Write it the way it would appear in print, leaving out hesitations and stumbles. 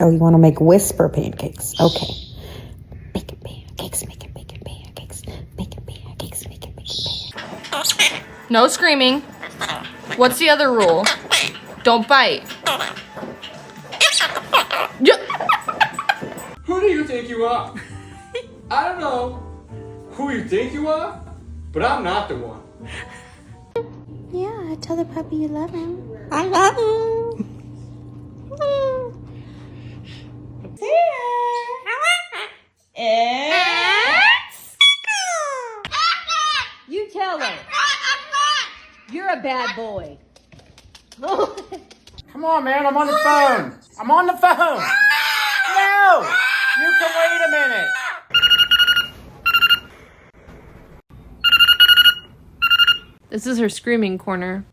Oh, you want to make whisper pancakes? Okay. Bacon pancakes, making bacon pancakes, bacon pancakes, making bacon pancakes. No screaming. What's the other rule? Don't bite. Who do you think you are? I don't know who you think you are, but I'm not the one. Yeah, tell the puppy you love him. I love him. You tell her. You're a bad boy. Come on, man, I'm on the phone. I'm on the phone. No, you can wait a minute. This is her screaming corner.